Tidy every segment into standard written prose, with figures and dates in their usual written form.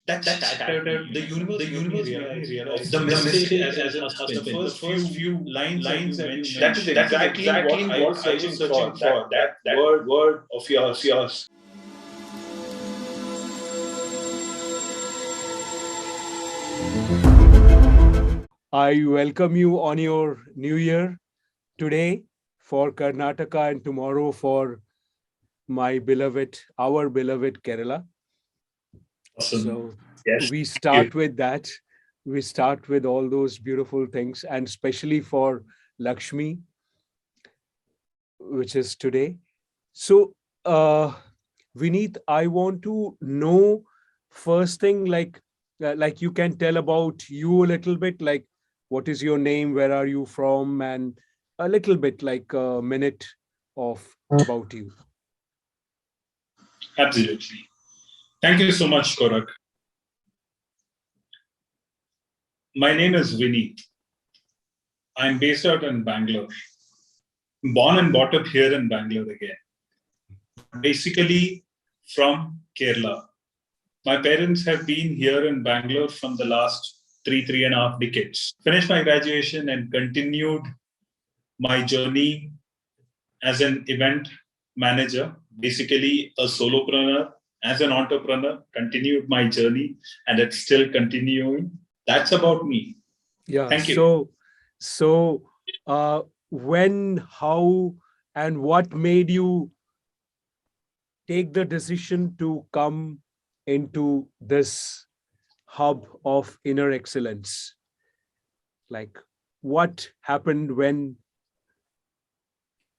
that started the universe made me realize the mistake as a husband. The first few lines that you mentioned, that is exactly what I was searching for. That word of yours. I welcome you on your new year today for Karnataka and tomorrow for our beloved Kerala. Awesome. So Yes. we start with that. We start with all those beautiful things, and especially for Lakshmi, which is today. So, Vineet, I want to know first thing, like you can tell about you a little bit, like what is your name, where are you from, and a little bit like a minute of about you. Absolutely. Thank you so much, Korak. My name is VINEETH. I'm based out in Bangalore. Born and brought up here in Bangalore again. Basically from Kerala. My parents have been here in Bangalore from the last three and a half decades. Finished my graduation and continued my journey as an event manager, basically a solopreneur, as an entrepreneur, continued my journey and it's still continuing. That's about me. Yeah. Thank you. So, when, how, and what made you take the decision to come into this hub of inner excellence? Like, what happened when?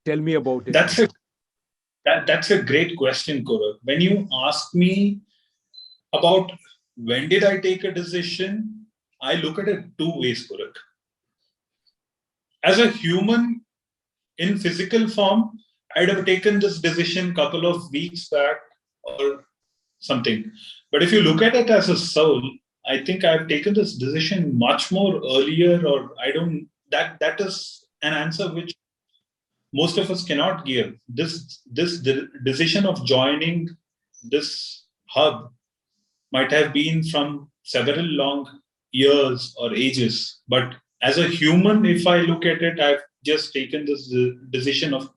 Tell me about it. That's a great question, Korak. When you ask me about when did I take a decision, I look at it two ways, Korak. As a human in physical form, I'd have taken this decision a couple of weeks back or something. But if you look at it as a soul, I think I've taken this decision much more earlier, or I don't. That is an answer which most of us cannot give. This decision of joining this hub might have been from several long years or ages. But as a human, if I look at it, I've just taken this decision of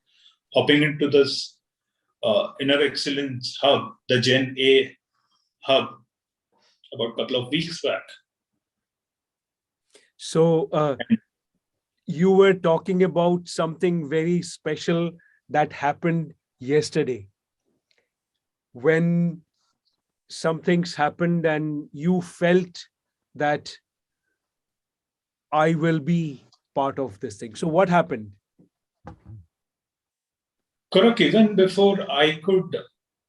hopping into this inner excellence hub, the Gen A hub, about a couple of weeks back. So, you were talking about something very special that happened yesterday. When some things happened and you felt that I will be part of this thing. So what happened? Korak, even before I could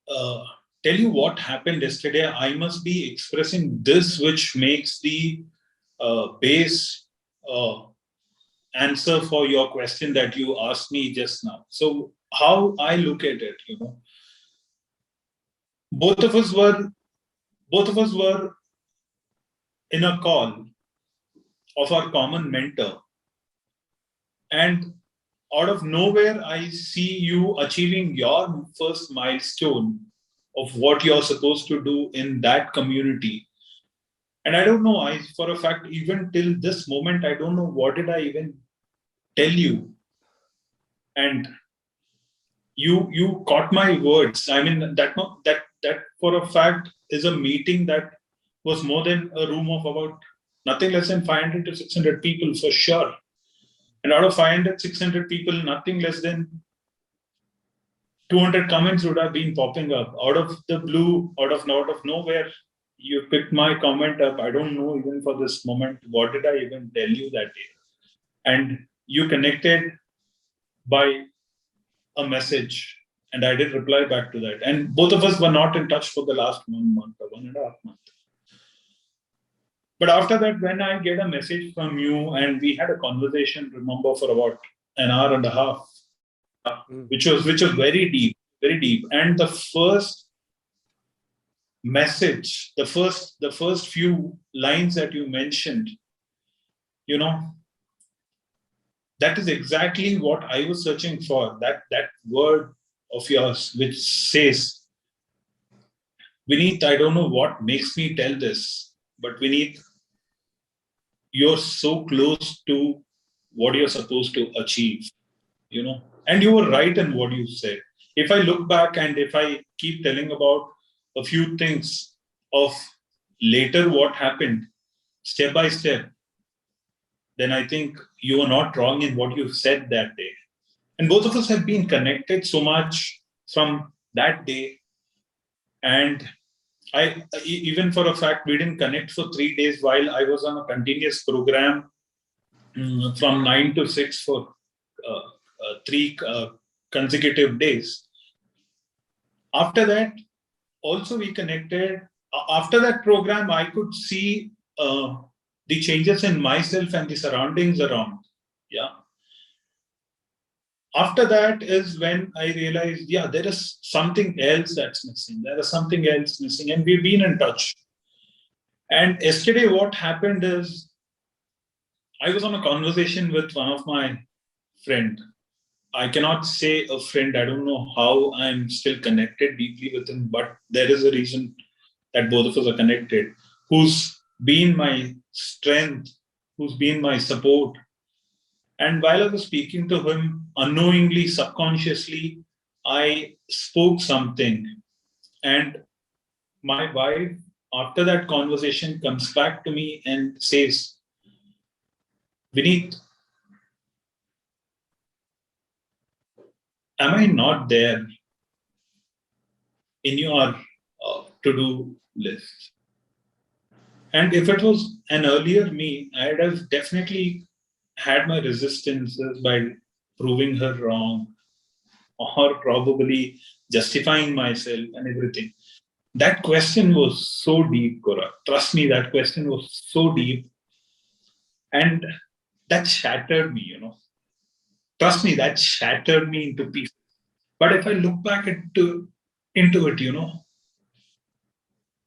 tell you what happened yesterday, I must be expressing this, which makes the base answer for your question that you asked me just now. So, how I look at it, both of us were in a call of our common mentor, and out of nowhere, I see you achieving your first milestone of what you're supposed to do in that community. And I don't know, for a fact, even till this moment, I don't know what did I even tell you. And you caught my words. I mean, that for a fact is a meeting that was more than a room of about nothing less than 500 to 600 people for sure. And out of 500, 600 people, nothing less than 200 comments would have been popping up out of the blue, out of nowhere. You picked my comment up. I don't know even for this moment, what did I even tell you that day? And you connected by a message, and I did reply back to that. And both of us were not in touch for the last 1 month or 1.5 months. But after that, when I get a message from you, and we had a conversation, remember, for about an hour and a half, which was very deep, very deep. And the first message, the first few lines that you mentioned, that is exactly what I was searching for. That word of yours, which says, Vineeth, I don't know what makes me tell this, but Vineeth, you're so close to what you're supposed to achieve, and you were right in what you said. If I look back and if I keep telling about a few things of later what happened, step by step, then I think you were not wrong in what you said that day. And both of us have been connected so much from that day. And even for a fact, we didn't connect for 3 days while I was on a continuous program from 9 to 6 for three consecutive days. After that, also we connected. After that program, I could see the changes in myself and the surroundings around. Yeah. After that is when I realized, yeah, there is something else that's missing. There is something else missing, and we've been in touch. And yesterday, what happened is I was on a conversation with one of my friend. I cannot say a friend. I don't know how I'm still connected deeply with him, but there is a reason that both of us are connected. Who's been my strength, who's been my support. And while I was speaking to him, unknowingly, subconsciously, I spoke something. And my wife, after that conversation, comes back to me and says, Vineeth, am I not there in your to-do list? And if it was an earlier me, I'd have definitely had my resistances by proving her wrong or probably justifying myself and everything. That question was so deep, Korak. Trust me, that question was so deep. And that shattered me. Trust me, that shattered me into pieces. But if I look back into it,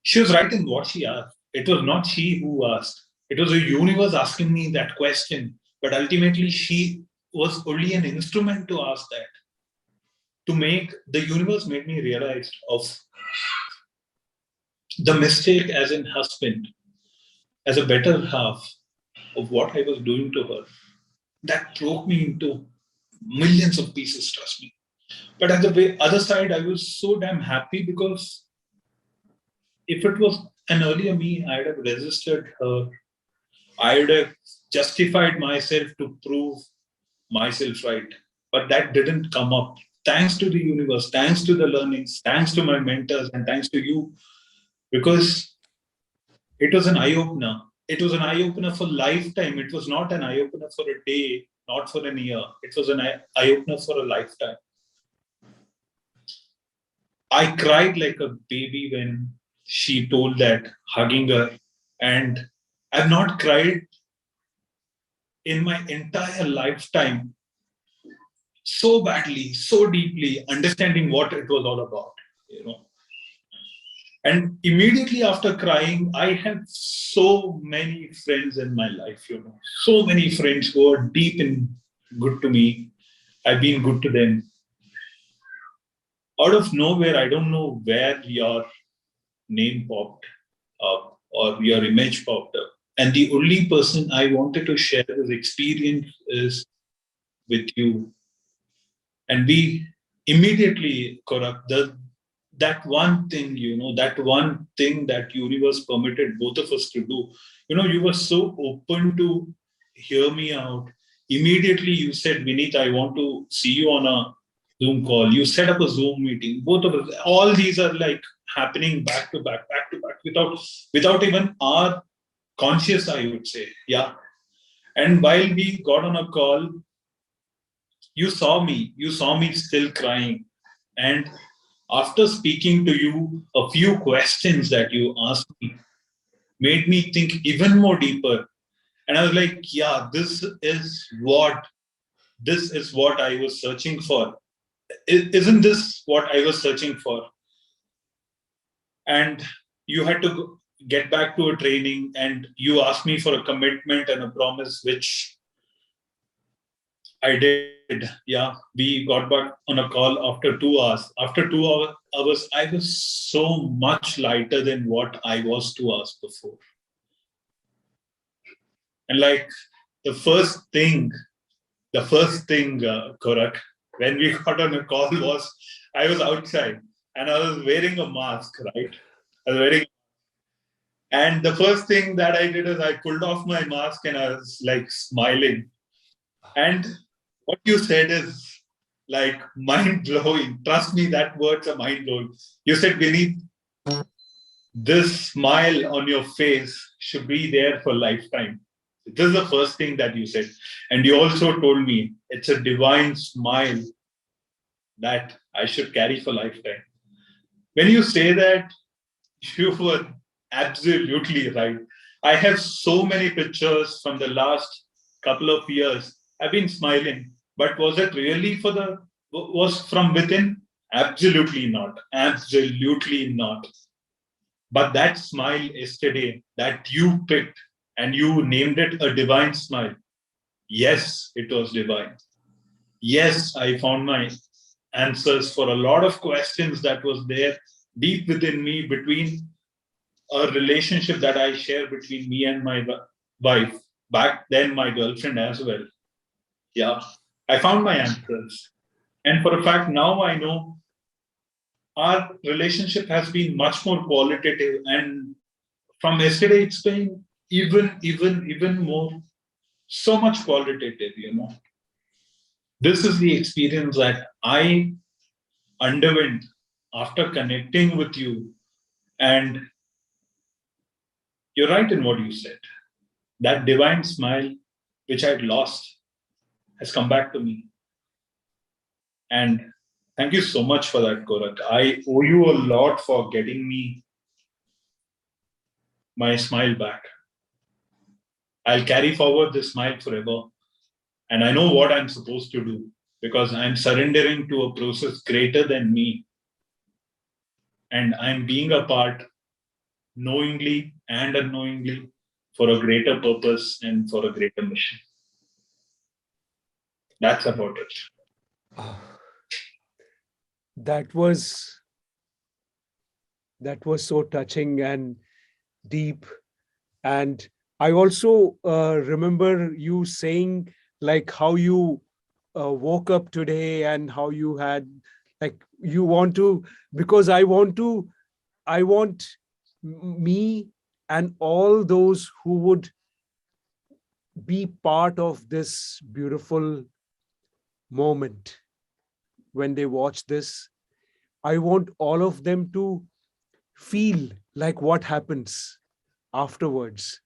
she was right in what she asked. It was not she who asked. It was the universe asking me that question. But ultimately, she was only an instrument to ask that. The universe made me realize of the mistake as an husband, as a better half of what I was doing to her. That broke me into millions of pieces, trust me. But at the other side, I was so damn happy because if it was an earlier me, I'd have resisted her. I would have justified myself to prove myself right. But that didn't come up. Thanks to the universe, thanks to the learnings, thanks to my mentors, and thanks to you, because it was an eye opener. It was an eye opener for lifetime. It was not an eye opener for a day, not for an year. It was an eye opener for a lifetime. I cried like a baby when she told that, hugging her. And I've not cried in my entire lifetime so badly, so deeply, understanding what it was all about. And immediately after crying, I had so many friends in my life. So many friends who are deep and good to me. I've been good to them. Out of nowhere, I don't know where your name popped up or your image popped up. And the only person I wanted to share this experience is with you. And we immediately, Korak, that one thing, that one thing that universe permitted both of us to do, you were so open to hear me out. Immediately you said, Vineeth, I want to see you on a Zoom call. You set up a Zoom meeting. Both of us, all these are like happening back to back, without even our conscious, I would say. Yeah. And while we got on a call, you saw me still crying. And after speaking to you, a few questions that you asked me made me think even more deeper. And I was like, yeah, this is what I was searching for. Isn't this what I was searching for? And you had to get back to a training and you asked me for a commitment and a promise, which I did. did. Yeah, we got back on a call after 2 hours. After 2 hours, I was so much lighter than what I was 2 hours before. And like the first thing, Korak, when we got on a call was I was outside and I was wearing a mask, right? I was wearing, and the first thing that I did is I pulled off my mask and I was like smiling. And what you said is like mind blowing. Trust me, that words are mind blowing. You said, Vineeth, this smile on your face should be there for lifetime. This is the first thing that you said. And you also told me it's a divine smile that I should carry for lifetime. When you say that, you were absolutely right. I have so many pictures from the last couple of years. I've been smiling, but was it really was from within? Absolutely not. Absolutely not. But that smile yesterday that you picked and you named it a divine smile. Yes, it was divine. Yes, I found my answers for a lot of questions that was there deep within me between a relationship that I share between me and my wife, back then my girlfriend as well. Yeah, I found my answers. And for a fact, now I know our relationship has been much more qualitative. And from yesterday, it's been even more, so much qualitative. This is the experience that I underwent after connecting with you. And you're right in what you said. That divine smile, which I'd lost, has come back to me. And thank you so much for that, Korak. I owe you a lot for getting me my smile back. I'll carry forward this smile forever. And I know what I'm supposed to do because I'm surrendering to a process greater than me. And I'm being a part knowingly and unknowingly for a greater purpose and for a greater mission. That's about it. That was so touching and deep. And I also remember you saying like how you woke up today and how you had like you want to, because I want me and all those who would be part of this beautiful moment when they watch this. I want all of them to feel like what happens afterwards.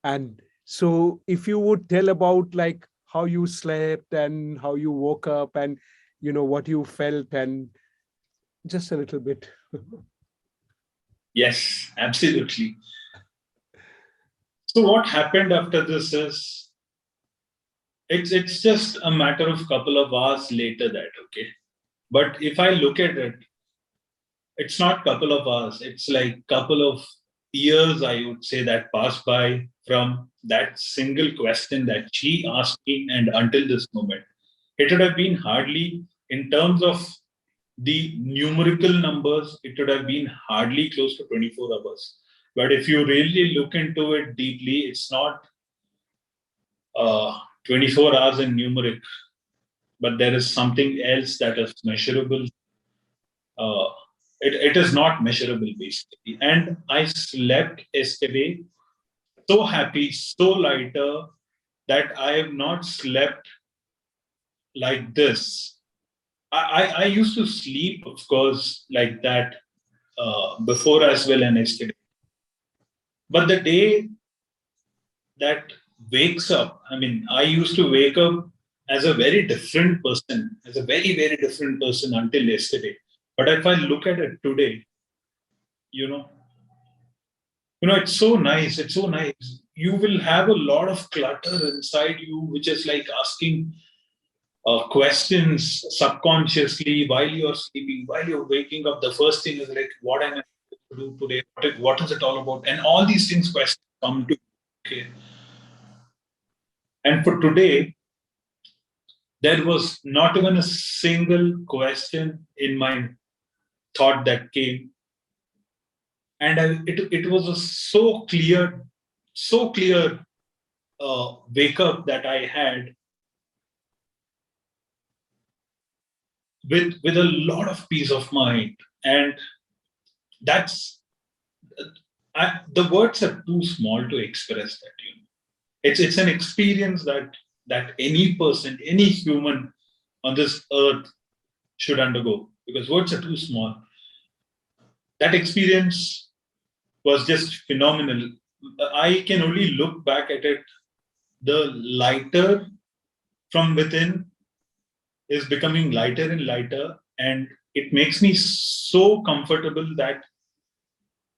And so if you would tell about like how you slept and how you woke up and what you felt, and just a little bit. Yes, absolutely. So what happened after this is it's just a matter of couple of hours later that, okay. But if I look at it, it's not couple of hours, it's like couple of years, I would say, that passed by from that single question that she asked me and until this moment. It would have been hardly, in terms of the numerical numbers, it would have been hardly close to 24 hours. But if you really look into it deeply, it's not 24 hours in numeric, but there is something else that is measurable. Uh, it is not measurable, basically. And I slept yesterday so happy, so lighter, that I have not slept like this. I used to sleep, of course, like that before as well and yesterday. But the day that wakes up, I mean, I used to wake up as a very different person, as a very, very different person until yesterday. But if I look at it today, you know, it's so nice. It's so nice. You will have a lot of clutter inside you, which is like asking questions subconsciously while you're sleeping, while you're waking up. The first thing is like, what am I to do today? What is it all about? And all these things questions come to. Okay. And for today, There was not even a single question in my thought that came. And it was a so clear wake up that I had with a lot of peace of mind. And that's, the words are too small to express that. It's an experience that any person, any human on this earth should undergo, because words are too small. That experience was just phenomenal. I can only look back at it. The lighter from within is becoming lighter and lighter, and it makes me so comfortable that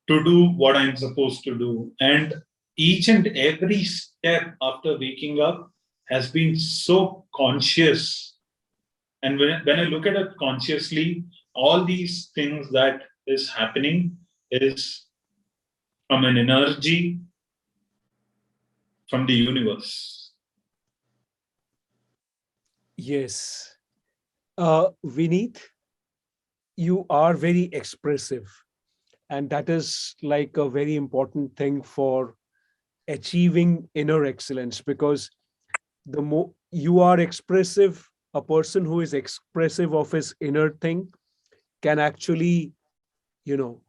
to do what I'm supposed to do. And each and every step after waking up has been so conscious. And when I look at it consciously, all these things that is happening is from an energy from the universe. Yes. Vineet, you are very expressive, and that is like a very important thing for achieving inner excellence, because the more you are expressive, a person who is expressive of his inner thing can actually, you know,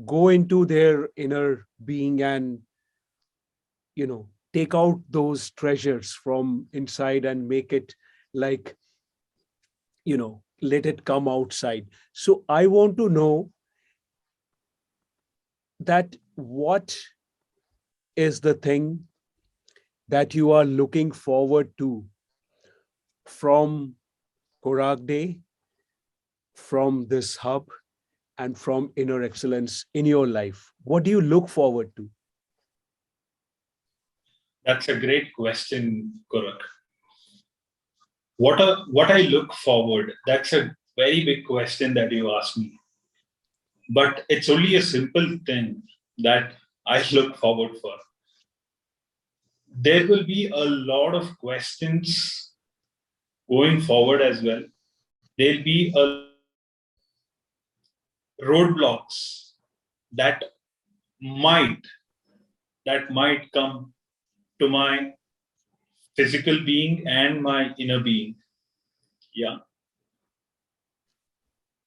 go into their inner being and, take out those treasures from inside and make it like, let it come outside. So I want to know that what is the thing that you are looking forward to from Korak Day, from this hub, and from inner excellence in your life? What do you look forward to? That's a great question, Korak. What I look forward, that's a very big question that you asked me. But it's only a simple thing that I look forward for. There will be a lot of questions going forward as well. There'll be a roadblocks that might might come to my physical being and my inner being. Yeah.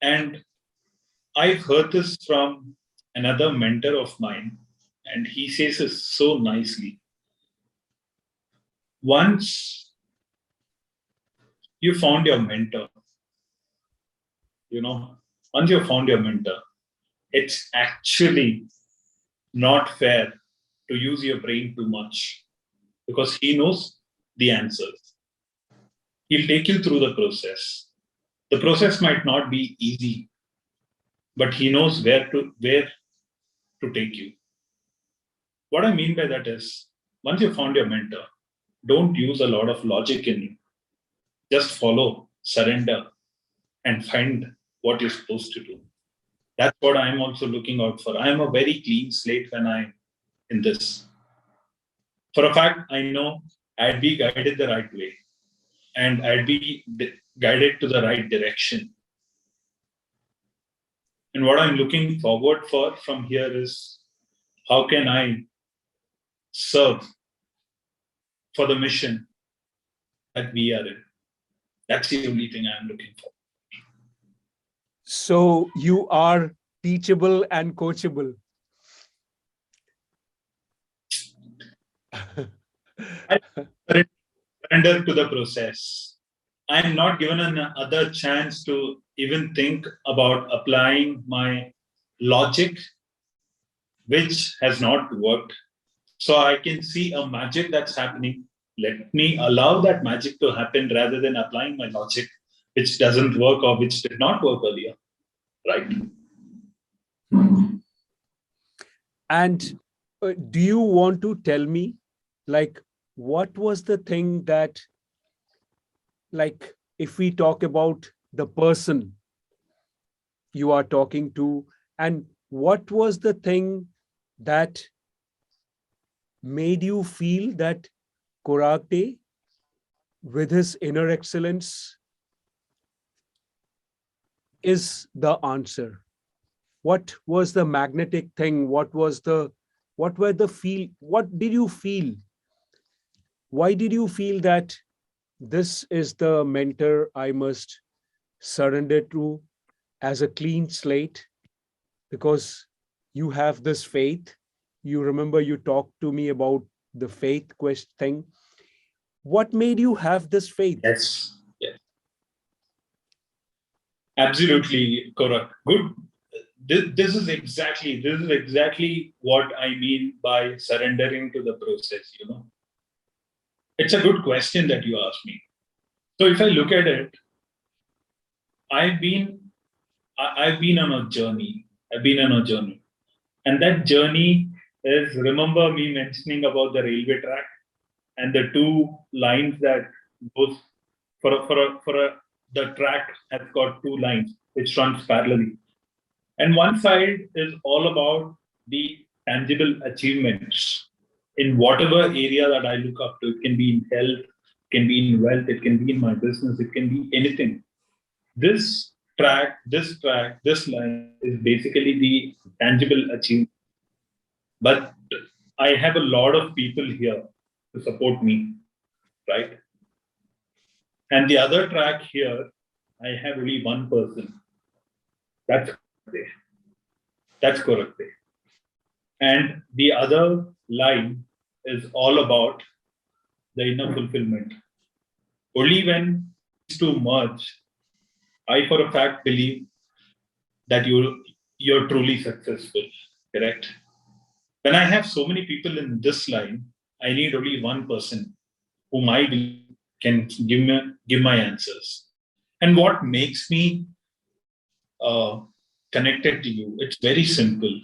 And I've heard this from another mentor of mine, and he says it so nicely. Once you found your mentor, you know, once you found your mentor, it's actually not fair to use your brain too much, because he knows the answers. He'll take you through the process. The process might not be easy, but he knows where to take you. What I mean by that is, once you found your mentor, don't use a lot of logic in you. Just follow, surrender, and find what you're supposed to do. That's what I'm also looking out for. I'm a very clean slate when I'm in this. For a fact, I know I'd be guided the right way, and I'd be guided to the right direction. And what I'm looking forward for from here is, how can I serve for the mission that we are in? That's the only thing I'm looking for. So you are teachable and coachable. I surrender to the process. I'm not given another chance to even think about applying my logic, which has not worked. So I can see a magic that's happening. Let me allow that magic to happen rather than applying my logic, which doesn't work or which did not work earlier. Right? And do you want to tell me, like, what was the thing that, like, if we talk about the person you are talking to, and what was the thing that made you feel that Korak Day with his inner excellence is the answer. What was the magnetic thing? What were the feel? What did you feel? Why did you feel that this is the mentor I must surrender to as a clean slate? Because you have this faith. You remember you talked to me about the faith quest thing. What made you have this faith? Yes. Yes. Absolutely, Korak. Good. This is exactly what I mean by surrendering to the process. It's a good question that you asked me. So if I look at it, I've been I've been on a journey. I've been on a journey, and that journey is, remember me mentioning about the railway track and the two lines that goes the track has got two lines which runs parallelly. And one side is all about the tangible achievements in whatever area that I look up to. It can be in health, it can be in wealth, it can be in my business, it can be anything. This line is basically the tangible achievement. But I have a lot of people here to support me, right? And the other track here, I have only one person. That's there. That's correct. And the other line is all about the inner fulfillment. Only when these two merge, I for a fact believe that you're truly successful. Correct? When I have so many people in this line, I need only one person whom I believe can give my answers. And what makes me uh, connected to you? It's very simple.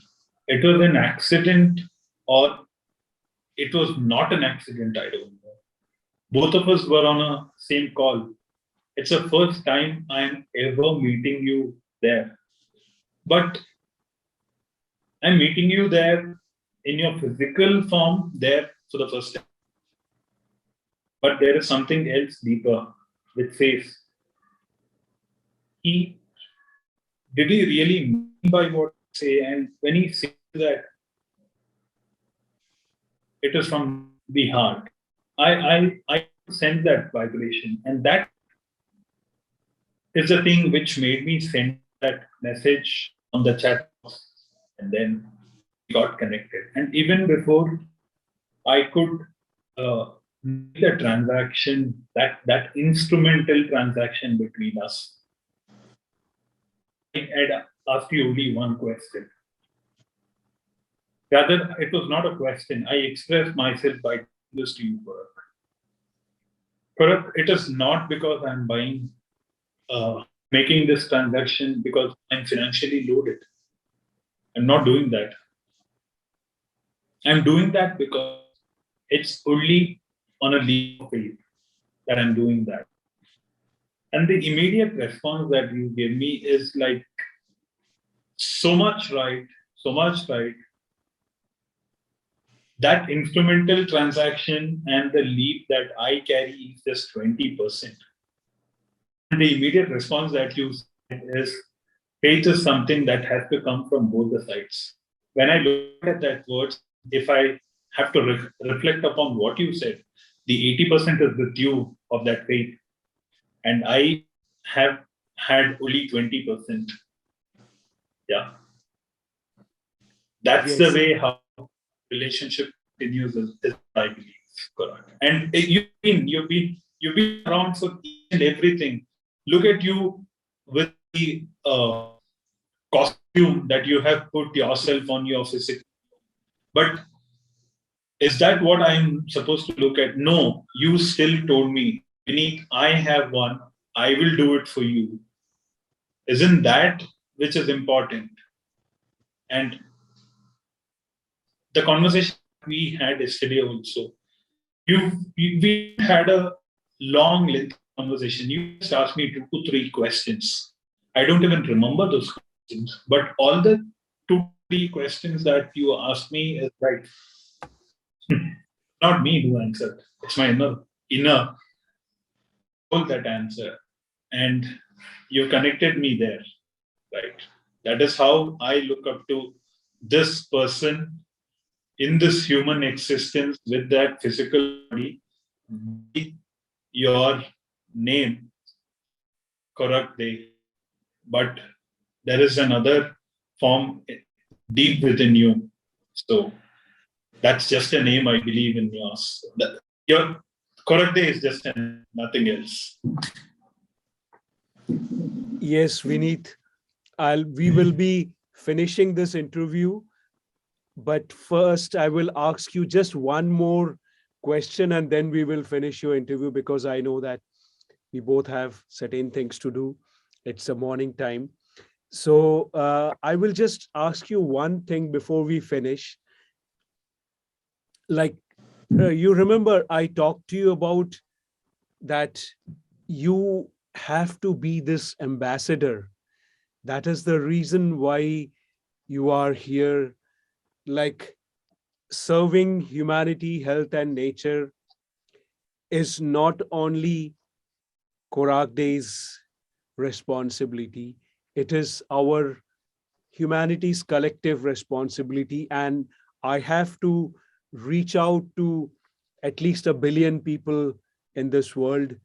It was an accident, or it was not an accident. I don't know. Both of us were on a same call. It's the first time I'm ever meeting you there. But I'm meeting you there in your physical form there for the first time. But there is something else deeper which says, he did he really mean by what he say? And when he says that, it is from the heart. I sense that vibration, and that is the thing which made me send that message on the chat box, and then we got connected. And even before I could make the transaction, that instrumental transaction between us, I had asked you only one question. Rather, it was not a question. I expressed myself by this to you, Korak. Korak, it is not because I'm making this transaction because I'm financially loaded. I'm not doing that. I'm doing that because it's only on a leap of faith that I'm doing that. And the immediate response that you give me is like so much right, so much right. That instrumental transaction and the leap that I carry is just 20%. And the immediate response that you said is, faith is something that has to come from both the sides. When I look at that words, if I have to reflect upon what you said, the 80% is with you of that faith. And I have had only 20%. Yeah. That's the Yes. way how relationship continues, is I believe. Correct. And you've been around for each and everything. Look at you with the costume that you have put yourself on your physical. But is that what I'm supposed to look at? No, you still told me, Vineeth, I have one. I will do it for you. Isn't that which is important? And the conversation we had yesterday also, we had a long, lengthy conversation. You just asked me 2 to 3 questions. I don't even remember those questions, but all the 2 3 questions that you asked me is right. Not me who answered. It's my inner. stole that answer and you connected me there, right? That is how I look up to this person in this human existence with that physical body. Your name, Korak, but there is another form deep within you. So that's just a name I believe in yours. Your Korak is just nothing else. Yes, Vineet, we will be finishing this interview, but first I will ask you just one more question and then we will finish your interview, because I know that we both have certain things to do. It's a morning time. So I will just ask you one thing before we finish. Like, you remember I talked to you about that you have to be this ambassador. That is the reason why you are here, like serving humanity, health, and nature is not only Korak Day's responsibility, it is our humanity's collective responsibility. And I have to reach out to at least 1 billion people in this world.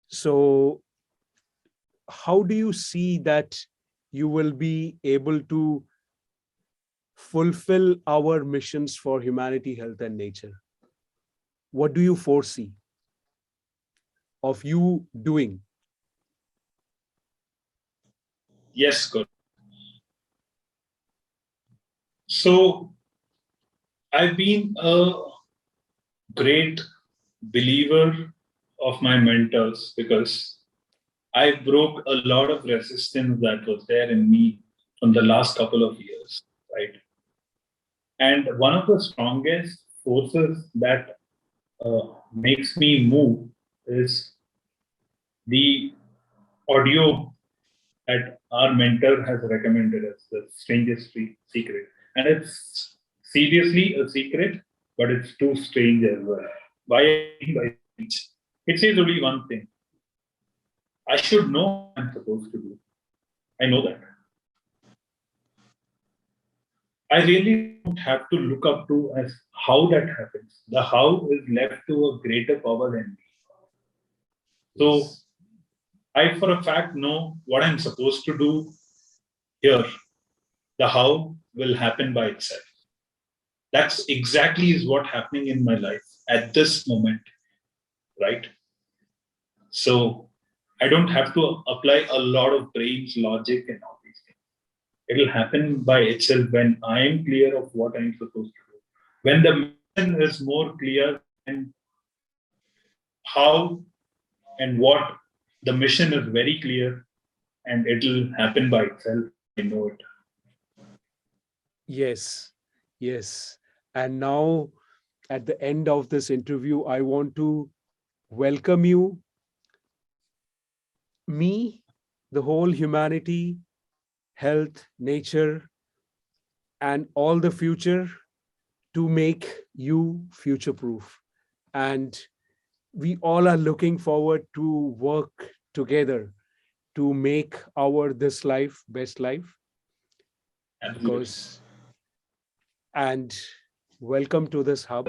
So, how do you see that you will be able to fulfill our missions for humanity, health, and nature? What do you foresee of you doing? Yes, good. So I've been a great believer of my mentors because I broke a lot of resistance that was there in me from the last couple of years, right? And one of the strongest forces that makes me move is the audio that our mentor has recommended us, the strangest secret. And it's seriously a secret, but it's too strange as well. Why I mean by strange? It says only one thing. I should know what I'm supposed to do. I know that. I really don't have to look up to as how that happens. The how is left to a greater power than me. So I, for a fact, know what I'm supposed to do here. The how will happen by itself. That's exactly is what happening in my life at this moment, right? So I don't have to apply a lot of brains, logic, and all these things. It'll happen by itself when I am clear of what I'm supposed to do. When the mission is more clear and how and what, the mission is very clear and it'll happen by itself. I know it. Yes, yes. And now, at the end of this interview, I want to welcome you, me, the whole humanity, health, nature, and all the future, to make you future proof. And we all are looking forward to work together to make our this life best life. Absolutely. Because, and welcome to this hub.